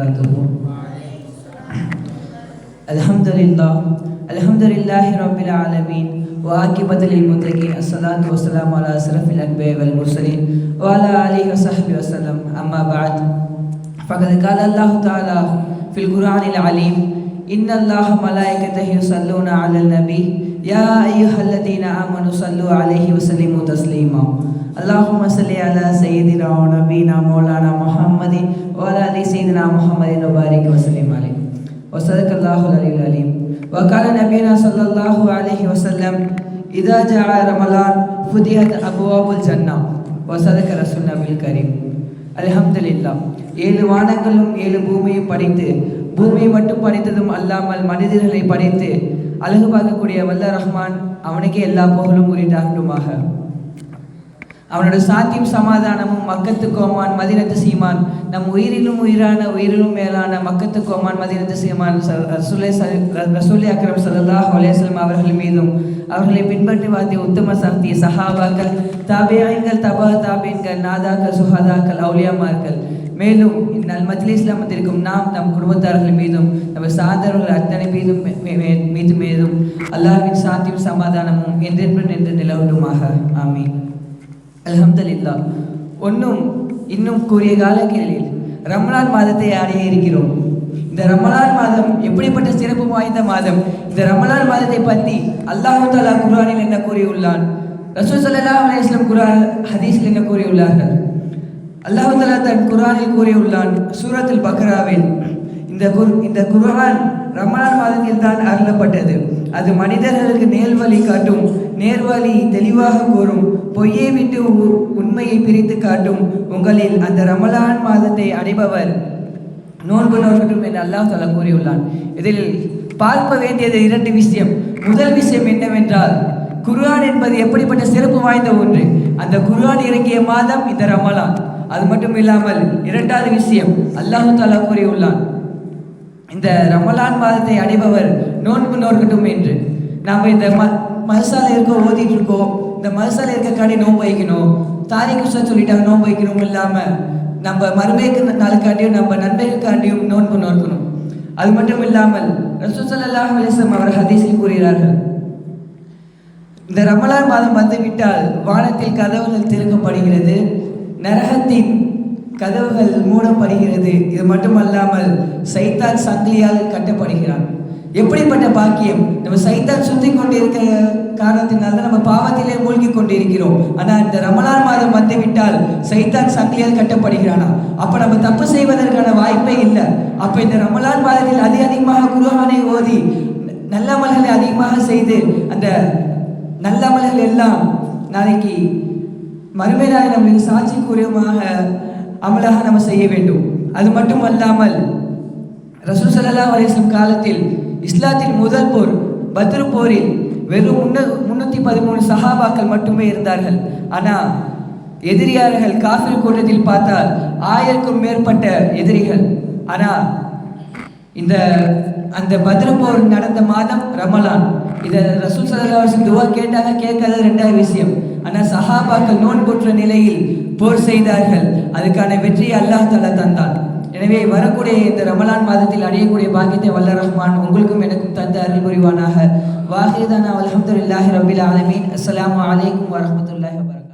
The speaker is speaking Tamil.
وبركاته. الحمد لله رب العالمين وعاقبة للمتقين. الصلاة والسلام على أشرف الأنبياء والمرسلين وعلى آله وصحبه وسلم. أما بعد، فقد قال الله تعالى في القرآن العليم: إن الله ملائكته يصلون على النبي يا أيها الذين آمنوا صلوا عليه وسلموا تسليما. اللهم صل على سيدنا ونبينا مولانا محمد وعلى آل سيدنا محمد وبارك وسلم عليه. وصدق الله العلي العليم. وقال نبينا صلى الله عليه وسلم: إذا جاء رمضان فتحت أبواب الجنة. وصدق رسولنا بالكريم. அல்ஹம்துலில்லாஹ். 7 வானங்களும் 7 பூமியும் படைத்து, பூமியை மட்டும் படைத்ததும் அல்லாமல் மனிதர்களை படைத்து அழகு பார்க்கக்கூடிய வல்ல ரஹ்மான் அவனுக்கே எல்லா புகழும் உரித்தாகட்டுமாக. அவனோட சாத்தியும் சமாதானமும் மக்கத்து கோமான் மதீனத்து சீமான், நம் உயிரிலும் உயிரான உயிரிலும் மேலான மக்கத்து கோமான் மதீனத்து சீமான் ரசூல் அக்ரம் ஸல்லல்லாஹு அலைஹி வஸல்லம் அவர்கள் மீதும், அவர்களை பின்பற்றி வாழ்த்திய உத்தம சக்தி சஹாபாக்கள், தாபியீன்கள், தபா தாபீன்கள், நாதாக்கள், சுஹதாக்கள், அவுலியாமார்கள், மேலும் நல் மஜ்லிஸில் அமர்ந்திருக்கும் நாம் நம் குடும்பத்தார்கள் மீதும் நம்ம சார்ந்தவர்கள் அத்தனை மீதும் அல்லாஹ்வின் சாத்தியும் சமாதானமும் என்றென்று நின்று நிலவட்டுமாக. ஆமீன். அல்ஹம்துலில்லாஹ். இன்னும் கூறிய காலங்களில் ரமலான் மாதத்தை அடைய இருக்கிறோம். இந்த ரமலான் மாதம் எப்படிப்பட்ட சிறப்பு வாய்ந்த மாதம். இந்த ரமலான் மாதத்தை பற்றி அல்லாஹ் தஆலா குர்ஆனில் என்ன கூறியுள்ளான், ரசூல் ஸல்லல்லாஹு அலைஹி வஸல்லம் குர்ஆன் ஹதீஸில் என்ன கூறியுள்ளார்கள். அல்லாஹ் தஆலா தன் குர்ஆனில் கூறியுள்ளான், சூரத்துல் பக்ராவில், இந்த குர்ஆன் ரமலான் மாதத்தில் தான் அருளப்பட்டது. அது மனிதர்களுக்கு நேர்வழி காட்டும், நேர்வழி தெளிவாக கூறும், பொய்யை விட்டு உண்மையை பிரித்து காட்டும். உங்களில் அந்த ரமலான் மாதத்தை அடைபவர் நோன்பு நோக்கட்டும் என்று அல்லாஹ் தஆலா கூறியுள்ளான். இதில் பார்க்க வேண்டியது 2 விஷயம். முதல் விஷயம் என்னவென்றால், குர்ஆன் என்பது எப்படிப்பட்ட சிறப்பு வாய்ந்த ஒன்று. அந்த குர்ஆன் இறங்கிய மாதம் இந்த ரமலான். அது மட்டும் இல்லாமல் 2வது விஷயம் அல்லாஹ் தஆலா கூறியுள்ளான், இந்த ரமலான் மாதத்தை அடைபவர் நோன்பு நோக்கட்டும் என்று. நாம் இந்த மதசாலை ஓதிட்டு இருக்கோம். இந்த மதசாலை இருக்காண்டி நோன்பு வைக்கணும், தாரிக்கு சொல்லிட்டாங்க நோன்பு வைக்கணும் இல்லாமல் நம்ம மறுமைக்கு நாளுக்காண்டியும் நம்ம நன்மைகளுக்காண்டியும் நோன்பு நோக்கணும். அது மட்டும் இல்லாமல் ரசூல் ஸல்லல்லாஹு அலைஹி வஸல்லம் அவர் ஹதீஸில் கூறுகிறார்கள், இந்த ரமலான் மாதம் வந்துவிட்டால் வானத்தில் கதவுகள் திறக்கப்படுகிறது, நரகத்தின் கதவுகள் மூடப்படுகிறது. இது மட்டுமல்லாமல் சைத்தான் சங்கிலியால் கட்டப்படுகிறான். எப்படிப்பட்ட பாக்கியம்! நம்ம சைத்தான் சுத்தி கொண்டு இருக்கிற காரணத்தினால நம்ம பாவத்திலே மூழ்கி கொண்டிருக்கிறோம். ஆனால் இந்த ரமலான் மாதம் வந்துவிட்டால் சைத்தான் சங்கிலியால் கட்டப்படுகிறானா? அப்ப நம்ம தப்பு செய்வதற்கான வாய்ப்பே இல்லை. அப்ப இந்த ரமலான் மாதத்தில் அதிகமாக குர்ஆனை ஓதி நல்லமல்களை அதிகமாக செய்து அந்த நல்லமல்கள் எல்லாம் நாளைக்கு மறுமை நாள் நம்மளுக்கு சாட்சிக்குரியமாக அமலாக நம்ம செய்ய வேண்டும். அது மட்டும் அல்லாமல் ரசூல் ஸல்லல்லாஹு அலைஹி வஸல்லம் காலத்தில் இஸ்லாத்தின் முதல் போர் பத்ர் போரில் வெறும் 313 சஹாபாக்கள் மட்டுமே இருந்தார்கள். ஆனால் எதிரியார்கள் காஃபிர் கூட்டத்தில் பார்த்தால் 1000க்கும் மேற்பட்ட எதிரிகள். ஆனால் அந்த பத்ர் போர் நடந்த மாதம் ரமலான். இதை ரசூல் ஸல்லல்லாஹு அலைஹி வஸல்லம் துஆ கேட்டாங்க, கேட்காத 2வது விஷயம். ஆனால் சஹாபாக்கள் நோன்புற்ற நிலையில் போர் செய்தார்கள். அதுக்கான வெற்றியை அல்லாஹ் தஆலா தந்தான். எனவே வரக்கூடிய இந்த ரமலான் மாதத்தில் அடையக்கூடிய பாக்கியத்தை வல்ல ரஹ்மான் உங்களுக்கும் எனக்கும் தந்த அருள் புரிவானாக. வாஹிதானா அல்ஹம்துலில்லாஹி ரப்பில் ஆலமீன். அஸ்ஸலாமு அலைக்கும் வரஹ்மத்துல்லாஹி வபரகாத்துஹு.